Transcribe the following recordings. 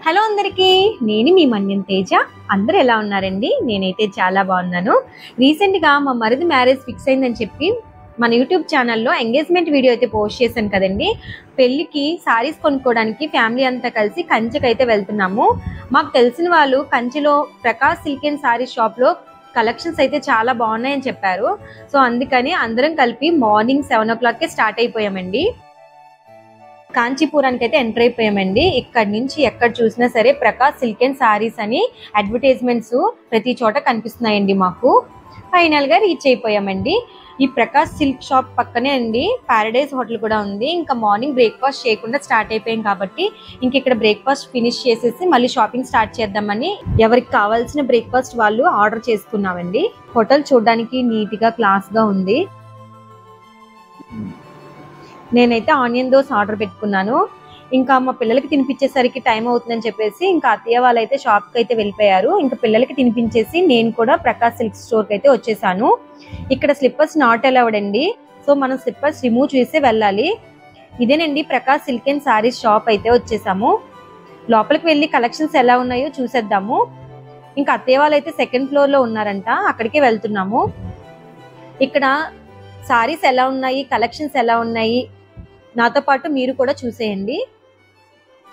Hello అందరికీ, నేను మీ మన్యం తేజ. అందరూ ఎలా ఉన్నారండి? నేనైతే చాలా బాగున్నాను. రీసెంట్గా మా మరిది మ్యారేజ్ ఫిక్స్ అయిందని చెప్పి మన యూట్యూబ్ ఛానల్లో ఎంగేజ్మెంట్ వీడియో అయితే పోస్ట్ చేశాను కదండి. పెళ్ళికి సారీస్ కొనుక్కోవడానికి ఫ్యామిలీ అంతా కలిసి కంచికైతే వెళ్తున్నాము. మాకు తెలిసిన వాళ్ళు కంచిలో ప్రకాష్ సిల్క్ అండ్ సారీ షాప్లో కలెక్షన్స్ అయితే చాలా బాగున్నాయని చెప్పారు. సో అందుకని అందరం కలిపి మార్నింగ్ 7 o'clockకే స్టార్ట్ అయిపోయామండి. కాంచీపురానికి అయితే ఎంటర్ అయిపోయామండి. ఇక్కడ నుంచి ఎక్కడ చూసినా సరే ప్రకాష్ సిల్క్ అండ్ సారీస్ అని అడ్వర్టైజ్మెంట్స్ ప్రతి చోట కనిపిస్తున్నాయండి. మాకు ఫైనల్ గా రీచ్ అయిపోయామండి. ఈ ప్రకాష్ సిల్క్ షాప్ పక్కనే అండి పారడైజ్ హోటల్ కూడా ఉంది. ఇంకా మార్నింగ్ బ్రేక్ఫాస్ట్ చేయకుండా స్టార్ట్ అయిపోయాం కాబట్టి ఇంక ఇక్కడ బ్రేక్ఫాస్ట్ ఫినిష్ చేసేసి మళ్ళీ షాపింగ్ స్టార్ట్ చేద్దామని ఎవరికి కావాల్సిన బ్రేక్ఫాస్ట్ వాళ్ళు ఆర్డర్ చేసుకున్నామండి. హోటల్ చూడడానికి నీట్ గా క్లాస్ గా ఉంది. నేనైతే ఆనియన్ దోస్ ఆర్డర్ పెట్టుకున్నాను. ఇంకా మా పిల్లలకి తినిపించేసరికి టైం అవుతుందని చెప్పేసి ఇంకా అత్తయ్య వాళ్ళైతే షాప్కి అయితే వెళ్ళిపోయారు. ఇంకా పిల్లలకి తినిపించేసి నేను కూడా ప్రకాష్ సిల్క్ స్టోర్కి అయితే వచ్చేసాను. ఇక్కడ స్లిప్పర్స్ నాట్ అలౌడ్ అండి. సో మనం స్లిప్పర్స్ రిమూవ్ చేసి వెళ్ళాలి. ఇదేనండి Prakash silk and saris shop అయితే వచ్చేసాము. లోపలికి వెళ్ళి కలెక్షన్స్ ఎలా ఉన్నాయో చూసేద్దాము. ఇంకా అత్తయ్య వాళ్ళు అయితే 2nd floor లో ఉన్నారంట, అక్కడికే వెళ్తున్నాము. ఇక్కడ సారీస్ ఎలా ఉన్నాయి, కలెక్షన్స్ ఎలా ఉన్నాయి నాతో పాటు మీరు కూడా చూసేయండి.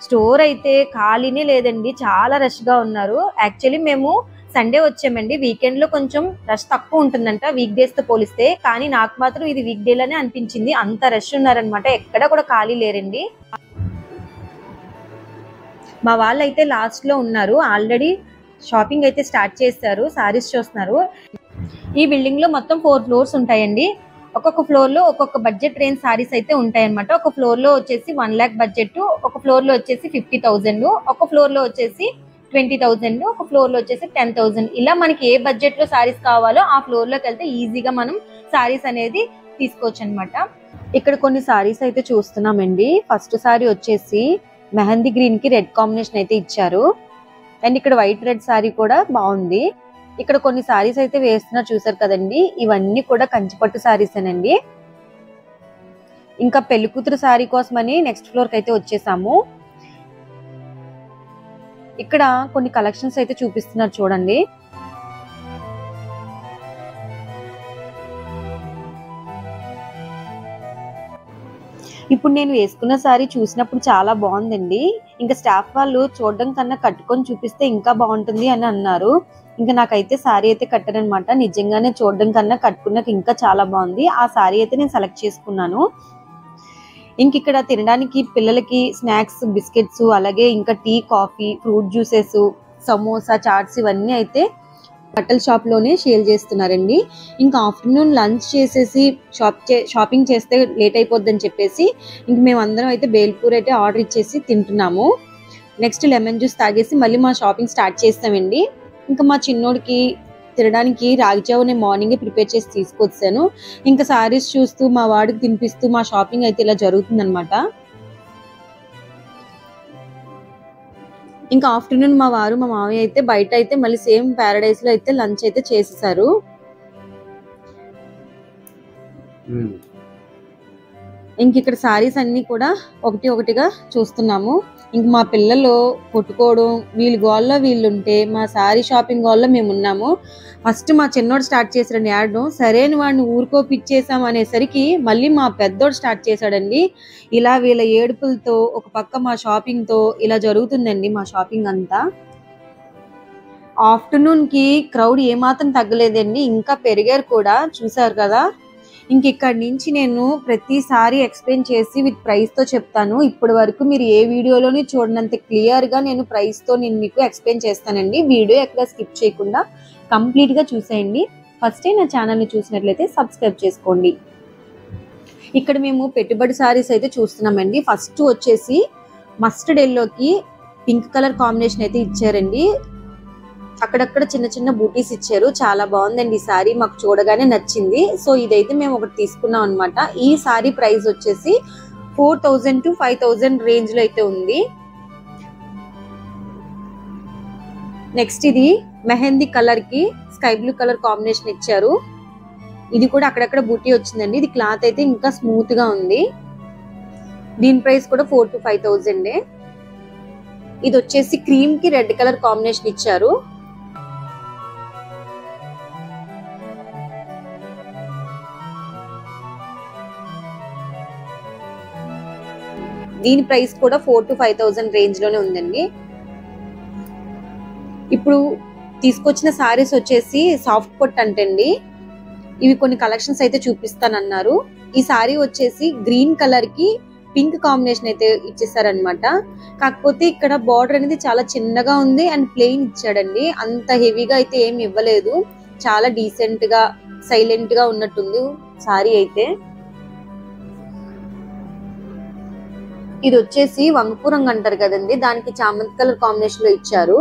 స్టోర్ అయితే ఖాళీనే లేదండి, చాలా రష్గా ఉన్నారు. యాక్చువల్లీ మేము సండే వచ్చామండి. వీకెండ్లో కొంచెం రష్ తక్కువ ఉంటుందంట వీక్ డేస్తో పోలిస్తే, కానీ నాకు మాత్రం ఇది వీక్ డేలోనే అనిపించింది. అంత రష్ ఉన్నారనమాట, ఎక్కడ కూడా ఖాళీ లేరండి. మా వాళ్ళు అయితే లాస్ట్లో ఉన్నారు. ఆల్రెడీ షాపింగ్ అయితే స్టార్ట్ చేశారు, సారీస్ చూస్తున్నారు. ఈ బిల్డింగ్లో మొత్తం 4 floors ఉంటాయండి. ఒక్కొక్క ఫ్లోర్లో ఒక్కొక్క బడ్జెట్ రేంజ్ సారీస్ అయితే ఉంటాయన్నమాట. ఒక ఫ్లోర్లో వచ్చేసి 1 lakh బడ్జెట్, ఒక ఫ్లోర్లో వచ్చేసి 50,000, ఒక ఫ్లోర్లో వచ్చేసి 20,000, ఒక ఫ్లోర్లో వచ్చేసి 10,000. ఇలా మనకి ఏ బడ్జెట్లో సారీస్ కావాలో ఆ ఫ్లోర్లోకి వెళ్తే ఈజీగా మనం సారీస్ అనేది తీసుకోవచ్చు అనమాట. ఇక్కడ కొన్ని సారీస్ అయితే చూస్తున్నామండి. ఫస్ట్ సారీ వచ్చేసి మెహందీ గ్రీన్కి రెడ్ కాంబినేషన్ అయితే ఇచ్చారు. అండ్ ఇక్కడ వైట్ రెడ్ సారీ కూడా బాగుంది. ఇక్కడ కొన్ని సారీస్ అయితే వేస్తున్నారు, చూసారు కదండి. ఇవన్నీ కూడా కంచిపట్టు సారీస్ ఏనండి. ఇంకా పెళ్లి కూతురు సారీ కోసమని నెక్స్ట్ ఫ్లోర్కి అయితే వచ్చేసాము. ఇక్కడ కొన్ని కలెక్షన్స్ అయితే చూపిస్తున్నారు చూడండి. ఇప్పుడు నేను వేసుకున్న సారీ చూసినప్పుడు చాలా బాగుందండి. ఇంకా స్టాఫ్ వాళ్ళు చూడడం కన్నా కట్టుకొని చూపిస్తే ఇంకా బాగుంటుంది అని అన్నారు. ఇంకా నాకైతే సారీ అయితే కట్టారనమాట. నిజంగానే చూడడం కన్నా కట్టుకున్నాక ఇంకా చాలా బాగుంది. ఆ సారీ అయితే నేను సెలెక్ట్ చేసుకున్నాను. ఇంక ఇక్కడ తినడానికి పిల్లలకి స్నాక్స్, బిస్కెట్స్, అలాగే ఇంకా tea, coffee, fruit juices, samosa, chaats ఇవన్నీ అయితే బట్టల షాప్లోనే సేల్ చేస్తున్నారండి. ఇంకా ఆఫ్టర్నూన్ లంచ్ చేసేసి షాపింగ్ చేస్తే లేట్ అయిపోద్దని చెప్పేసి ఇంక మేమందరం అయితే బేల్పూర్ అయితే ఆర్డర్ ఇచ్చేసి తింటున్నాము. నెక్స్ట్ లెమన్ జ్యూస్ తాగేసి మళ్ళీ మా షాపింగ్ స్టార్ట్ చేస్తామండి. ఇంకా మా చిన్నోడికి తినడానికి రాగిజావు నేను మార్నింగే ప్రిపేర్ చేసి తీసుకొచ్చాను. ఇంకా సారీస్ చూస్తూ మా వాడికి తినిపిస్తూ మా షాపింగ్ అయితే ఇలా జరుగుతుందనమాట. ఇంకా ఆఫ్టర్నూన్ మా వారు మా మామయ్య అయితే బయట అయితే మళ్ళీ సేమ్ ప్యారడైజ్ లో అయితే లంచ్ అయితే చేసేసారు. ఇంక ఇక్కడ సారీస్ అన్ని కూడా ఒకటి ఒకటిగా చూస్తున్నాము. ఇంక మా పిల్లలు కొట్టుకోవడం, వీళ్ళు గోల్లో వీళ్ళు ఉంటే మా సారీ షాపింగ్ గోల్లో మేము ఉన్నాము. ఫస్ట్ మా చిన్నోడు స్టార్ట్ చేశాడండి ఆడడం. సరైన వాడిని ఊరుకోపిచ్చేసాం అనేసరికి మళ్ళీ మా పెద్దోడు స్టార్ట్ చేశాడండి. ఇలా వీళ్ళ ఏడుపులతో ఒక పక్క మా షాపింగ్ తో ఇలా జరుగుతుందండి మా షాపింగ్ అంతా. ఆఫ్టర్నూన్ కి క్రౌడ్ ఏమాత్రం తగ్గలేదండి, ఇంకా పెరిగారు కూడా, చూసారు కదా. ఇంక ఇక్కడ నుంచి నేను ప్రతిసారి ఎక్స్ప్లెయిన్ చేసి విత్ ప్రైస్ తో చెప్తాను. ఇప్పటి వరకు మీరు ఏ వీడియోలోని చూడనంత క్లియర్ గా నేను ప్రైస్ తో నేను మీకు ఎక్స్ప్లెయిన్ చేస్తానండి. వీడియో ఎక్కడ స్కిప్ చేయకుండా కంప్లీట్ గా చూసేయండి. ఫస్ట్ టైం నా ఛానల్ ని చూసినట్లయితే సబ్స్క్రైబ్ చేసుకోండి. ఇక్కడ మేము పెట్టుబడి సారీస్ అయితే చూస్తున్నామండి. ఫస్ట్ వచ్చేసి మస్టర్డ్ ఎల్లోకి పింక్ కలర్ కాంబినేషన్ అయితే ఇచ్చారండి. అక్కడక్కడ చిన్న చిన్న బూటీస్ ఇచ్చారు. చాలా బాగుందండి ఈ సారీ, మాకు చూడగానే నచ్చింది. సో ఇదైతే మేము ఒకటి తీసుకున్నాం అనమాట. ఈ సారీ ప్రైస్ వచ్చేసి 4,000 to 5,000 రేంజ్ లో అయితే ఉంది. నెక్స్ట్ ఇది మెహందీ కలర్ కి స్కై బ్లూ కలర్ కాంబినేషన్ ఇచ్చారు. ఇది కూడా అక్కడక్కడ బూటీ వచ్చిందండి. ఇది క్లాత్ అయితే ఇంకా స్మూత్ గా ఉంది. దీని ప్రైస్ కూడా 4,000 to 5,000. ఇది వచ్చేసి క్రీమ్ కి రెడ్ కలర్ కాంబినేషన్ ఇచ్చారు. దీని ప్రైస్ కూడా 4,000 to 5,000 రేంజ్ లోనే ఉందండి. ఇప్పుడు తీసుకొచ్చిన సారీస్ వచ్చేసి సాఫ్ట్ పొట్ అంటండి. ఇవి కొన్ని కలెక్షన్స్ అయితే చూపిస్తానన్నారు. ఈ సారీ వచ్చేసి గ్రీన్ కలర్ కి పింక్ కాంబినేషన్ అయితే ఇచ్చేసారనమాట. కాకపోతే ఇక్కడ బార్డర్ అనేది చాలా చిన్నగా ఉంది అండ్ ప్లెయిన్ ఇచ్చాడండి. అంత హెవీగా అయితే ఏమి ఇవ్వలేదు. చాలా డీసెంట్ గా సైలెంట్ గా ఉన్నట్టుంది సారీ అయితే. ఇది వచ్చేసి వంగపు రంగు అంటారు కదండి, దానికి చామంతి కలర్ కాంబినేషన్ లో ఇచ్చారు.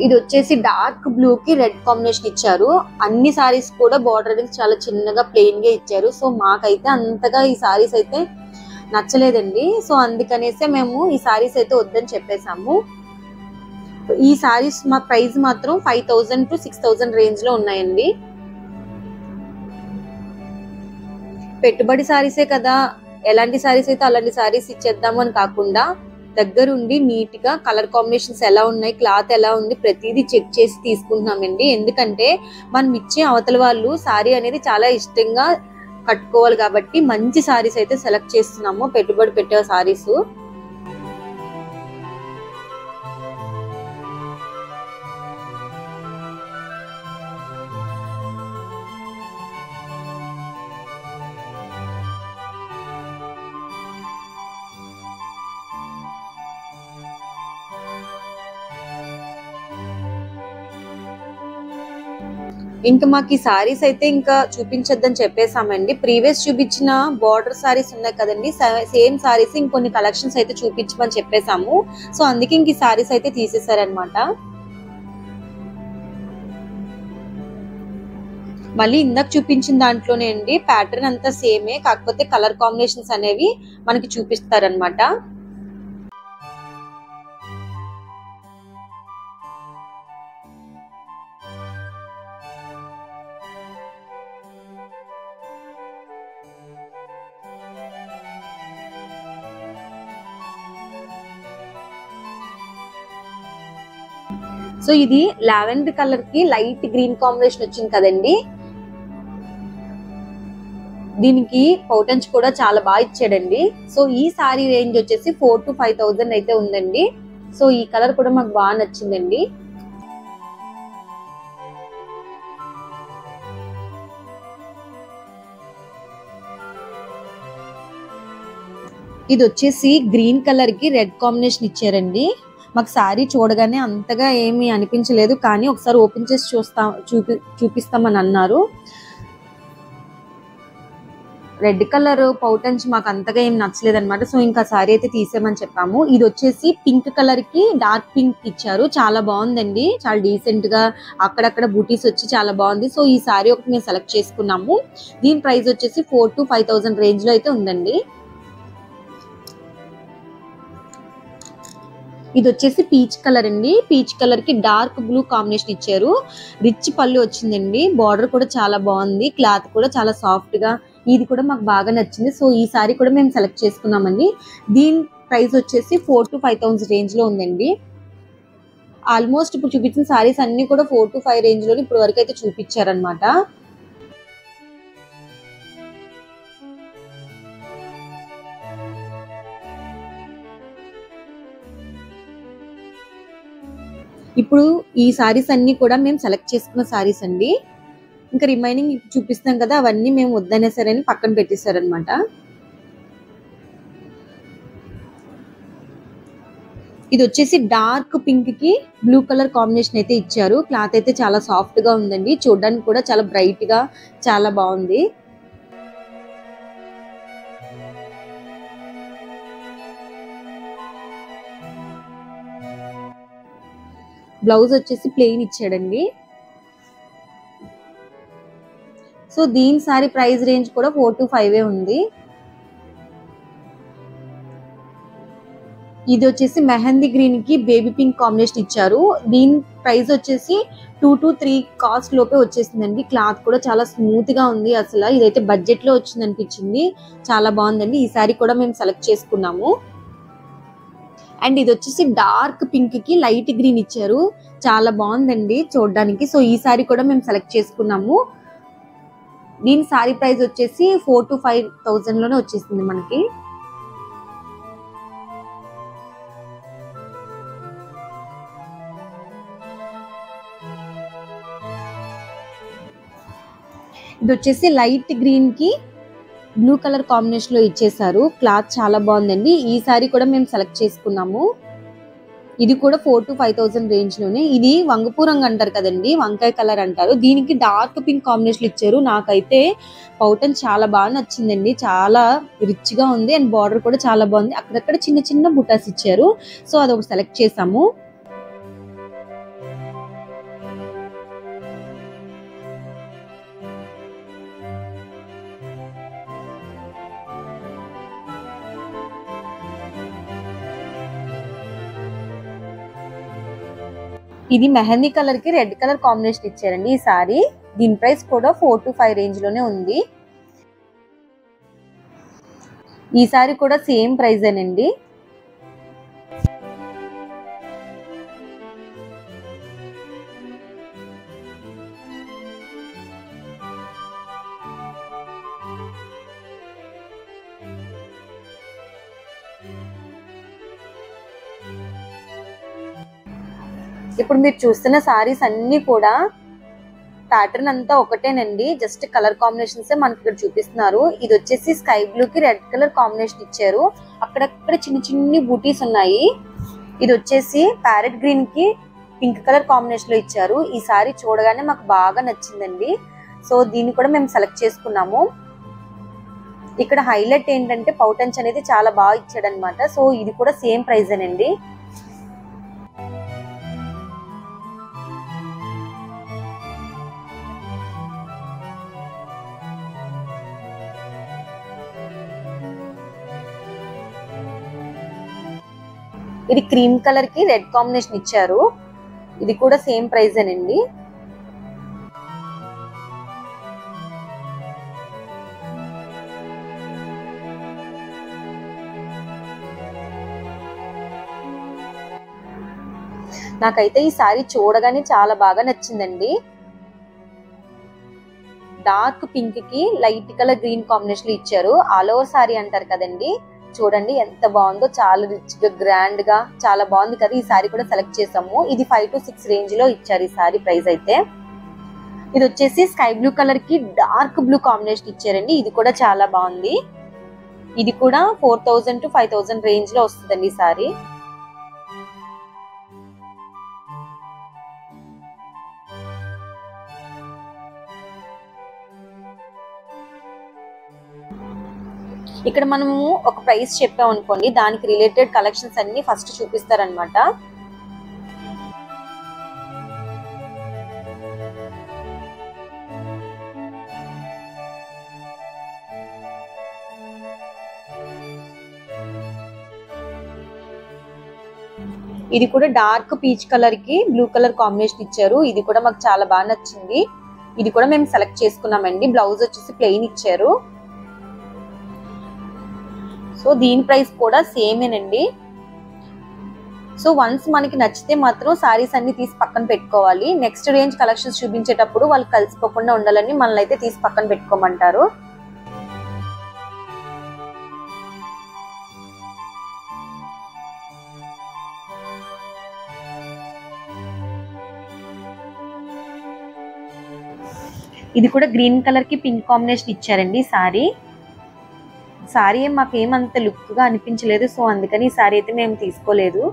ఇది వచ్చేసి డార్క్ బ్లూ కి రెడ్ కాంబినేషన్ ఇచ్చారు. అన్ని సారీస్ కూడా బార్డర్ అనేది చాలా చిన్నగా ప్లెయిన్ గా ఇచ్చారు. సో మాకైతే అంతగా ఈ సారీస్ అయితే నచ్చలేదండి. సో అందుకనేసే మేము ఈ సారీస్ అయితే వద్దని చెప్పేసాము. ఈ సారీస్ మా ప్రైస్ మాత్రం 5,000 to 6,000 రేంజ్ లో ఉన్నాయండి. పెట్టుబడి సారీసే కదా, ఎలాంటి సారీస్ అయితే అలాంటి సారీస్ ఇచ్చేద్దాము అని కాకుండా దగ్గరుండి నీట్ గా కలర్ కాంబినేషన్స్ ఎలా ఉన్నాయి, క్లాత్ ఎలా ఉంది, ప్రతిదీ చెక్ చేసి తీసుకుంటున్నామండి. ఎందుకంటే మనం ఇచ్చే అవతల వాళ్ళు సారీ అనేది చాలా ఇష్టంగా కట్టుకోవాలి కాబట్టి మంచి సారీస్ అయితే సెలెక్ట్ చేస్తున్నాము, పెట్టుబడి పెట్టే సారీస్. ఇంకా మాకు ఈ సారీస్ అయితే ఇంకా చూపించొద్దని చెప్పేసామండి. ప్రీవియస్ చూపించిన బార్డర్ సారీస్ ఉన్నాయి కదండి, సేమ్ సారీస్ ఇంకొన్ని కలెక్షన్స్ అయితే చూపించమని చెప్పేసాము. సో అందుకే ఇంక ఈ సారీస్ అయితే తీసేసారనమాట. మళ్ళీ ఇందాక చూపించిన దాంట్లోనే అండి ప్యాటర్న్ అంతా సేమే, కాకపోతే కలర్ కాంబినేషన్స్ అనేవి మనకి చూపిస్తారనమాట. సో ఇది లావెండర్ కలర్ కి లైట్ గ్రీన్ కాంబినేషన్ వచ్చింది కదండి. దీనికి పౌటన్స్ కూడా చాలా బాగా ఇచ్చాడండి. సో ఈ సారీ రేంజ్ వచ్చేసి 4,000 to 5,000 అయితే ఉందండి. సో ఈ కలర్ కూడా మాకు బాగా నచ్చిందండి. ఇది వచ్చేసి గ్రీన్ కలర్ కి రెడ్ కాంబినేషన్ ఇచ్చారండి. మాకు సారీ చూడగానే అంతగా ఏమీ అనిపించలేదు, కానీ ఒకసారి ఓపెన్ చేసి చూపిస్తామని అన్నారు. రెడ్ కలర్ పౌటన్స్ మాకు అంతగా ఏం నచ్చలేదు అనమాట. సో ఇంకా సారీ అయితే తీసేమని చెప్పాము. ఇది వచ్చేసి పింక్ కలర్ కి డార్క్ పింక్ ఇచ్చారు, చాలా బాగుందండి. చాలా డీసెంట్ గా అక్కడక్కడ బూటీస్ వచ్చి చాలా బాగుంది. సో ఈ సారీ ఒకటి మేము సెలెక్ట్ చేసుకున్నాము. దీని ప్రైస్ వచ్చేసి 4,000 to 5,000 రేంజ్ లో అయితే ఉందండి. ఇది వచ్చేసి పీచ్ కలర్ అండి. పీచ్ కలర్ కి డార్క్ బ్లూ కాంబినేషన్ ఇచ్చారు. రిచ్ పళ్ళు వచ్చిందండి. బార్డర్ కూడా చాలా బాగుంది, క్లాత్ కూడా చాలా సాఫ్ట్ గా, ఇది కూడా మాకు బాగా నచ్చింది. సో ఈ సారీ కూడా మేము సెలెక్ట్ చేసుకున్నామండి. దీని ప్రైస్ వచ్చేసి 4,000 to 5,000 రేంజ్ లో ఉందండి. ఆల్మోస్ట్ ఇప్పుడు చూపించిన సారీస్ అన్ని కూడా 4 to 5 రేంజ్ లో ఇప్పుడు వరకు అయితే చూపించారనమాట. ఇప్పుడు ఈ సారీస్ అన్ని కూడా మేము సెలెక్ట్ చేసుకున్న సారీస్ అండి. ఇంకా రిమైనింగ్ చూపిస్తాం కదా, అవన్నీ మేము వద్దనే సరే అని పక్కన పెట్టేశారనమాట. ఇది వచ్చేసి డార్క్ పింక్ కి బ్లూ కలర్ కాంబినేషన్ అయితే ఇచ్చారు. క్లాత్ అయితే చాలా సాఫ్ట్ గా ఉందండి, చూడడానికి కూడా చాలా బ్రైట్ గా చాలా బాగుంది. బ్లౌజ్ వచ్చేసి ప్లెయిన్ ఇచ్చాడండి. సో దీని సారీ ప్రైస్ రేంజ్ కూడా 4 to 5 ఉంది. ఇది వచ్చేసి మెహందీ గ్రీన్ కి బేబీ పింక్ కాంబినేషన్ ఇచ్చారు. దీని ప్రైస్ వచ్చేసి 2 to 3 కాస్ట్ లోపే వచ్చేసిందండి. క్లాత్ కూడా చాలా స్మూత్ గా ఉంది. అసలు ఇదైతే బడ్జెట్ లో వచ్చింది అనిపించింది, చాలా బాగుందండి. ఈ సారీ కూడా మేము సెలెక్ట్ చేసుకున్నాము. అండ్ ఇది వచ్చేసి డార్క్ పింక్ కి లైట్ గ్రీన్ ఇచ్చారు, చాలా బాగుందండి చూడడానికి. సో ఈ సారీ కూడా మేము సెలెక్ట్ చేసుకున్నాము. దీని సారీ ప్రైస్ వచ్చేసి 4,000 to 5,000 లోనే వచ్చేసింది మనకి. ఇది వచ్చేసి లైట్ గ్రీన్ కి బ్లూ కలర్ కాంబినేషన్ లో ఇచ్చేసారు. క్లాత్ చాలా బాగుందండి. ఈ సారీ కూడా మేము సెలెక్ట్ చేసుకున్నాము. ఇది కూడా 4,000 to 5,000 రేంజ్ లోనే. ఇది వంగపూరంగా అంటారు కదండి, వంకాయ కలర్ అంటారు. దీనికి డార్క్ పింక్ కాంబినేషన్ ఇచ్చారు. నాకైతే పౌటన్ చాలా బాగా నచ్చిందండి, చాలా రిచ్ గా ఉంది. అండ్ బార్డర్ కూడా చాలా బాగుంది. అక్కడక్కడ చిన్న చిన్న బుటాస్ ఇచ్చారు. సో అదొకటి సెలెక్ట్ చేసాము. ఇది మెహందీ కలర్ కి రెడ్ కలర్ కాంబినేషన్ ఇచ్చారండి ఈ సారీ. దీని ప్రైస్ కూడా 4,000 to 5,000 రేంజ్ లోనే ఉంది. ఈ సారీ కూడా సేమ్ ప్రైస్ ఏనండి. ఇప్పుడు మీరు చూస్తున్న సారీస్ అన్ని కూడా ప్యాటర్న్ అంతా ఒకటేనండి, జస్ట్ కలర్ కాంబినేషన్స్ మనకి ఇక్కడ చూపిస్తున్నారు. ఇది వచ్చేసి స్కై బ్లూ కి రెడ్ కలర్ కాంబినేషన్ ఇచ్చారు. అక్కడక్కడ చిన్న చిన్ని బూటీస్ ఉన్నాయి. ఇది వచ్చేసి ప్యారెట్ గ్రీన్ కి పింక్ కలర్ కాంబినేషన్ లో ఇచ్చారు. ఈ సారీ చూడగానే మాకు బాగా నచ్చిందండి. సో దీన్ని కూడా మేము సెలెక్ట్ చేసుకున్నాము. ఇక్కడ హైలైట్ ఏంటంటే పౌటన్స్ అనేది చాలా బాగా ఇచ్చాడు అనమాట. సో ఇది కూడా సేమ్ ప్రైస్ ఏనండి. ఇది క్రీమ్ కలర్ కి రెడ్ కాంబినేషన్ ఇచ్చారు. ఇది కూడా సేమ్ ప్రైస్ ఏనండి. నాకైతే ఈ సారీ చూడగానే చాలా బాగా నచ్చిందండి. డార్క్ పింక్ కి లైట్ కలర్ గ్రీన్ కాంబినేషన్ ఇచ్చారు. ఆల్ ఓవర్ సారీ అంటారు కదండి, చూడండి ఎంత బాగుందో, చాలా రిచ్ గా గ్రాండ్ గా చాలా బాగుంది కదా. ఈ సారీ కూడా సెలెక్ట్ చేసాము. ఇది 5,000 to 6,000 రేంజ్ లో ఇచ్చారు ఈ సారీ ప్రైస్ అయితే. ఇది వచ్చేసి స్కై బ్లూ కలర్ కి డార్క్ బ్లూ కాంబినేషన్ ఇచ్చారండి. ఇది కూడా చాలా బాగుంది. ఇది కూడా 4,000 to 5,000 రేంజ్ లో వస్తుందండి ఈ సారీ. ఇక్కడ మనము ఒక ప్రైస్ చెప్పాం అనుకోండి, దానికి రిలేటెడ్ కలెక్షన్స్ అన్ని ఫస్ట్ చూపిస్తారనమాట. ఇది కూడా డార్క్ పీచ్ కలర్ కి బ్లూ కలర్ కాంబినేషన్ ఇచ్చారు. ఇది కూడా మాకు చాలా బాగా నచ్చింది. ఇది కూడా మేము సెలెక్ట్ చేసుకున్నామండి. బ్లౌజ్ వచ్చేసి ప్లెయిన్ ఇచ్చారు. సో దీని ప్రైస్ కూడా సేమేనండి. సో వన్స్ మనకి నచ్చితే మాత్రం సారీస్ అన్ని తీసి పక్కన పెట్టుకోవాలి. నెక్స్ట్ రేంజ్ కలెక్షన్స్ చూపించేటప్పుడు వాళ్ళు కలిసిపోకుండా ఉండాలని మనల్ని అయితే తీసి పక్కన పెట్టుకోమంటారు. ఇది కూడా గ్రీన్ కలర్ కి పింక్ కాంబినేషన్ ఇచ్చారండి సారీ. సారీ మాకు ఏమంత లుక్ గా అనిపించలేదు. సో అందుకని ఈ సారీ అయితే మేము తీసుకోలేదు.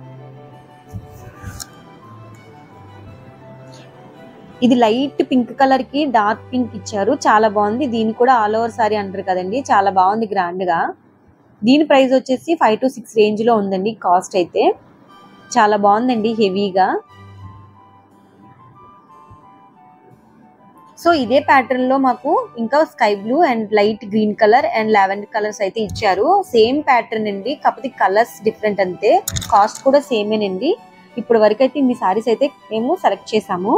ఇది లైట్ పింక్ కలర్ కి డార్క్ పింక్ ఇచ్చారు, చాలా బాగుంది. దీని కూడా ఆల్ ఓవర్ సారీ అంటారు కదండి, చాలా బాగుంది గ్రాండ్ గా. దీని ప్రైస్ వచ్చేసి 5,000 to 6,000 రేంజ్ లో ఉందండి. కాస్ట్ అయితే చాలా బాగుందండి, హెవీగా. సో ఇదే ప్యాటర్న్ లో మాకు ఇంకా sky blue and light green colour and lavender colours అయితే ఇచ్చారు. సేమ్ ప్యాటర్న్ అండి, కాకపోతే కలర్స్ డిఫరెంట్ అంతే. కాస్ట్ కూడా సేమేనండి. ఇప్పుడు వరకు అయితే ఇన్ని సారీస్ అయితే మేము సెలెక్ట్ చేసాము.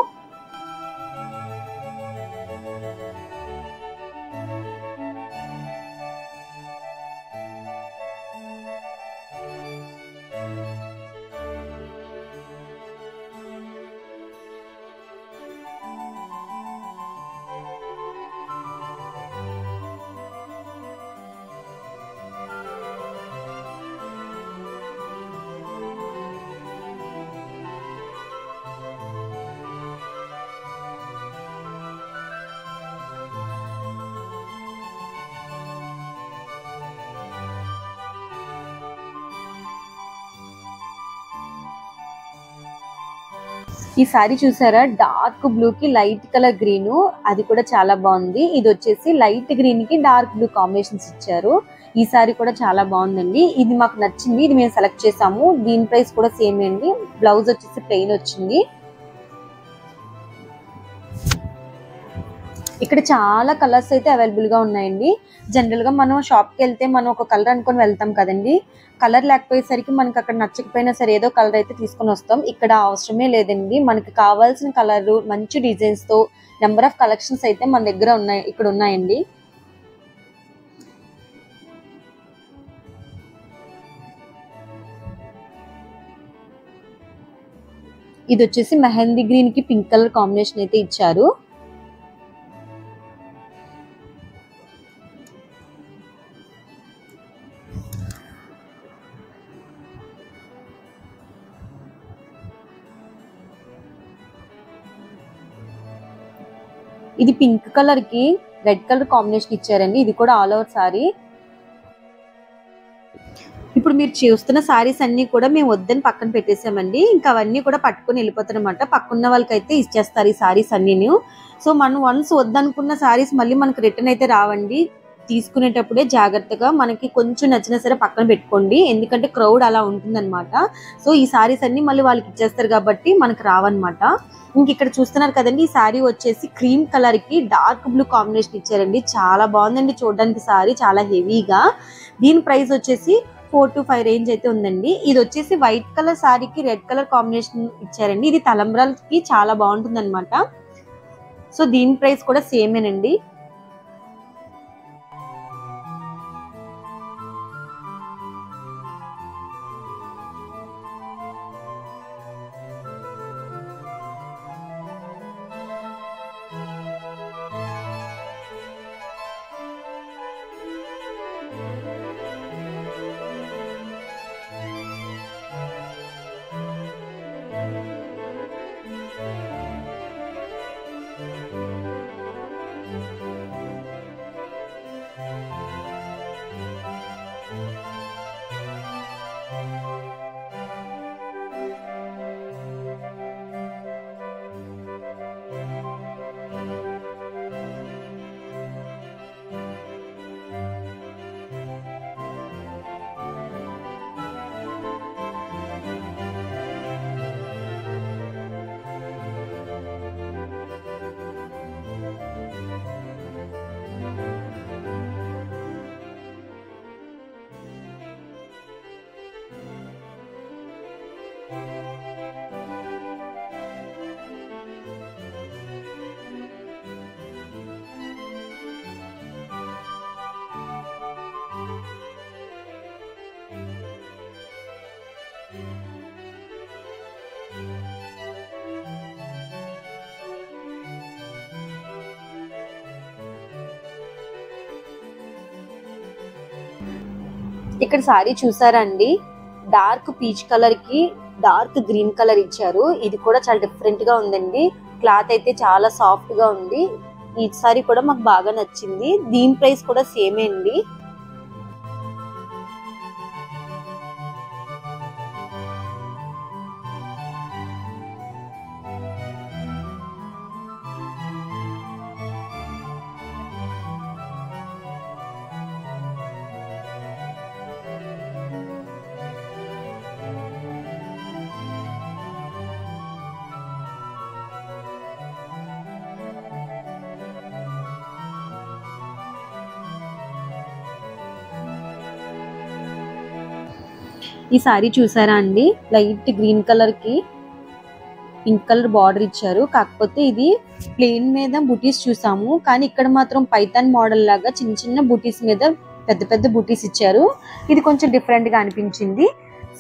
ఈ సారీ చూసారా, డార్క్ బ్లూ కి లైట్ కలర్ గ్రీన్, అది కూడా చాలా బాగుంది. ఇది వచ్చేసి లైట్ గ్రీన్ కి డార్క్ బ్లూ కాంబినేషన్స్ ఇచ్చారు. ఈ సారీ కూడా చాలా బాగుందండి. ఇది మాకు నచ్చింది, ఇది మేము సెలెక్ట్ చేసాము. దీని ప్రైస్ కూడా సేమ్ అండి. బ్లౌజ్ వచ్చేసి ప్లెయిన్ వచ్చింది. ఇక్కడ చాలా కలర్స్ అయితే అవైలబుల్ గా ఉన్నాయండి. జనరల్ గా మనం షాప్ కి వెళ్తే మనం ఒక కలర్ అనుకొని వెళ్తాం కదండి. కలర్ లేకపోయేసరికి మనకి అక్కడ నచ్చకపోయినా సరే ఏదో కలర్ అయితే తీసుకొని వస్తాం. ఇక్కడ అవసరమే లేదండి. మనకి కావాల్సిన కలర్, మంచి డిజైన్స్ తో నెంబర్ ఆఫ్ కలెక్షన్స్ అయితే మన దగ్గర ఉన్నాయి, ఇక్కడ ఉన్నాయండి. ఇది వచ్చేసి మెహందీ గ్రీన్ కి పింక్ కలర్ కాంబినేషన్ అయితే ఇచ్చారు. ఇది పింక్ కలర్ కి రెడ్ కలర్ కాంబినేషన్ ఇచ్చారండి. ఇది కూడా ఆల్ ఓవర్ సారీ. ఇప్పుడు మీరు చూస్తున్న సారీస్ అన్ని కూడా మేము వద్దని పక్కన పెట్టేసామండి. ఇంకా అవన్నీ కూడా పట్టుకుని వెళ్ళిపోతారనమాట. పక్కన్న వాళ్ళకైతే ఇచ్చేస్తారు ఈ సారీస్ అన్నిను. సో మనం వన్స్ వద్దనుకున్న సారీస్ మళ్ళీ మనకు రిటర్న్ అయితే రావండి. తీసుకునేటప్పుడే జాగ్రత్తగా మనకి కొంచెం నచ్చినా సరే పక్కన పెట్టుకోండి, ఎందుకంటే క్రౌడ్ అలా ఉంటుందన్నమాట. సో ఈ సారీస్ అన్ని మళ్ళీ వాళ్ళకి ఇచ్చేస్తారు కాబట్టి మనకు రావన్నమాట. ఇంక ఇక్కడ చూస్తున్నారు కదండి, ఈ సారీ వచ్చేసి క్రీమ్ కలర్ కి డార్క్ బ్లూ కాంబినేషన్ ఇచ్చారండి. చాలా బాగుందండి చూడడానికి సారీ, చాలా హెవీగా. దీని ప్రైస్ వచ్చేసి 4 to 5 రేంజ్ అయితే ఉందండి. ఇది వచ్చేసి వైట్ కలర్ సారీకి రెడ్ కలర్ కాంబినేషన్ ఇచ్చారండి. ఇది తలంబ్రాలకి చాలా బాగుంటుంది అనమాట. సో దీని ప్రైస్ కూడా సేమేనండి. ఇక్కడ సారీ చూసారా అండి, డార్క్ పీచ్ కలర్ కి డార్క్ గ్రీన్ కలర్ ఇచ్చారు. ఇది కూడా చాలా డిఫరెంట్ గా ఉందండి. క్లాత్ అయితే చాలా సాఫ్ట్ గా ఉంది. ఈ సారీ కూడా మాకు బాగా నచ్చింది. దీని ప్రైస్ కూడా సేమే అండి. ఈ సారీ చూసారా అండి, లైట్ గ్రీన్ కలర్ కి పింక్ కలర్ బార్డర్ ఇచ్చారు. కాకపోతే ఇది ప్లెయిన్ మీద బుటీస్ చూసాము, కానీ ఇక్కడ మాత్రం పైథాన్ మోడల్ లాగా చిన్న చిన్న బుటీస్ మీద పెద్ద పెద్ద బుటీస్ ఇచ్చారు. ఇది కొంచెం డిఫరెంట్ గా అనిపించింది.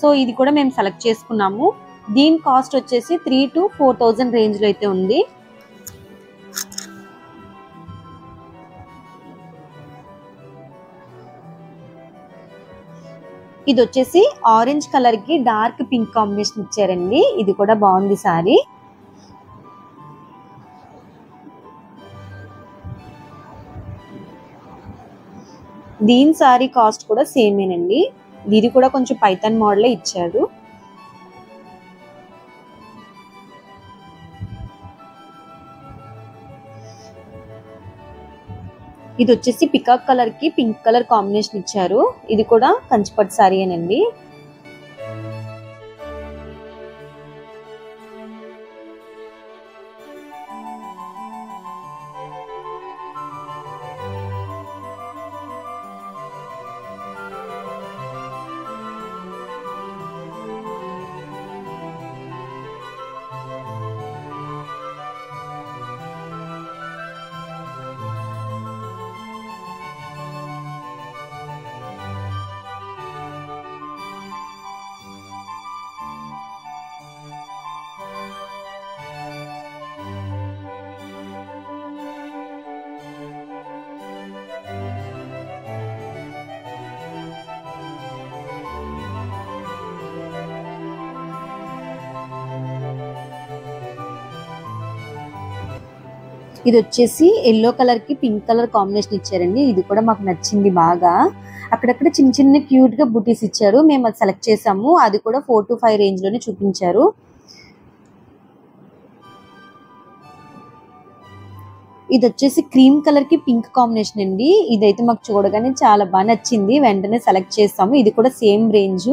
సో ఇది కూడా మేము సెలెక్ట్ చేసుకున్నాము. దీని కాస్ట్ వచ్చేసి 3 to 4,000 రేంజ్ లో అయితే ఉంది. ఇది వచ్చేసి ఆరెంజ్ కలర్ కి డార్క్ పింక్ కాంబినేషన్ ఇచ్చారండి. ఇది కూడా బాగుంది సారీ. దీని సారీ కాస్ట్ కూడా సేమేనండి. ఇది కూడా కొంచెం పైథాన్ మోడల్ ఇచ్చాడు. ఇది వచ్చేసి పికాక్ కలర్ కి పింక్ కలర్ కాంబినేషన్ ఇచ్చారు. ఇది కూడా కంచిపట్టు సారీ అనండి. ఇది వచ్చేసి ఎల్లో కలర్ కి పింక్ కలర్ కాంబినేషన్ ఇచ్చారండి. ఇది కూడా మాకు నచ్చింది బాగా. అక్కడక్కడ చిన్న చిన్న క్యూట్ గా బుటీస్ ఇచ్చారు. మేము అది సెలెక్ట్ చేసాము. అది కూడా 4 to 5 రేంజ్ లోనే చూపించారు. ఇది వచ్చేసి క్రీమ్ కలర్ కి పింక్ కాంబినేషన్ అండి. ఇదైతే మాకు చూడగానే చాలా బాగా నచ్చింది. వెంటనే సెలెక్ట్ చేసాము. ఇది కూడా సేమ్ రేంజ్.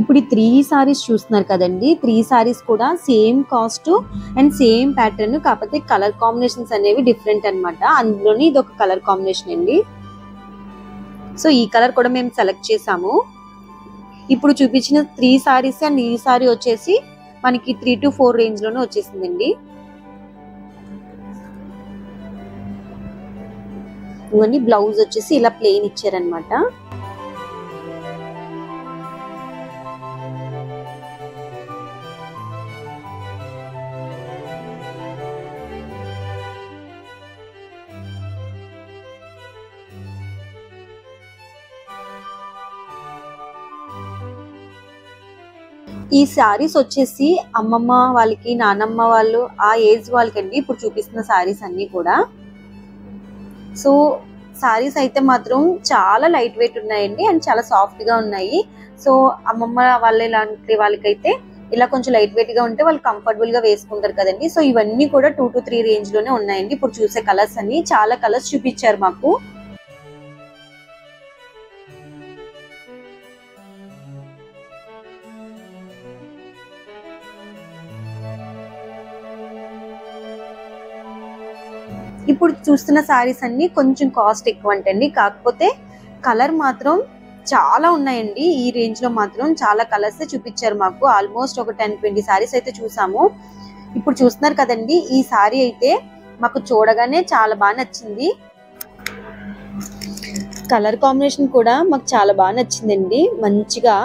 ఇప్పుడు ఈ 3 సారీస్ చూస్తున్నారు కదండి. 3 సారీస్ కూడా same cost and same pattern, కాకపోతే కలర్ కాంబినేషన్స్ అనేవి డిఫరెంట్ అన్నమాట. అందులోని ఇది ఒక కలర్ కాంబినేషన్ అండి. సో ఈ కలర్ కూడా మేము సెలెక్ట్ చేసాము. ఇప్పుడు చూపించిన 3 సారీస్ అండ్ ఈ సారీ వచ్చేసి మనకి 3 to 4 రేంజ్ లోనే వచ్చేసిందండి. ఇవన్నీ బ్లౌజ్ వచ్చేసి ఇలా ప్లెయిన్ ఇచ్చారనమాట. ఈ సారీస్ వచ్చేసి అమ్మమ్మ వాళ్ళకి, నానమ్మ వాళ్ళు, ఆ ఏజ్ వాళ్ళకండి ఇప్పుడు చూపిస్తున్న సారీస్ అన్ని కూడా. సో సారీస్ అయితే మాత్రం చాలా లైట్ వెయిట్ ఉన్నాయండి అండ్ చాలా సాఫ్ట్ గా ఉన్నాయి. సో అమ్మమ్మ వాళ్ళ ఇలాంటి వాళ్ళకైతే ఇలా కొంచెం లైట్ వెయిట్ గా ఉంటే వాళ్ళు కంఫర్టబుల్ గా వేసుకుంటారు కదండి. సో ఇవన్నీ కూడా 2 to 3 రేంజ్ లోనే ఉన్నాయండి. ఇప్పుడు చూసే కలర్స్ అన్ని చాలా కలర్స్ చూపించారు మాకు. ఇప్పుడు చూస్తున్న సారీస్ అన్ని కొంచెం కాస్ట్ ఎక్కువ అంటండి. కాకపోతే కలర్ మాత్రం చాలా ఉన్నాయండి. ఈ రేంజ్ లో మాత్రం చాలా కలర్స్ చూపించారు మాకు. ఆల్మోస్ట్ ఒక 10-20 సారీస్ అయితే చూసాము. ఇప్పుడు చూస్తున్నారు కదండి, ఈ సారీ అయితే మాకు చూడగానే చాలా బాగా నచ్చింది. కలర్ కాంబినేషన్ కూడా మాకు చాలా బాగా నచ్చిందండి. మంచిగా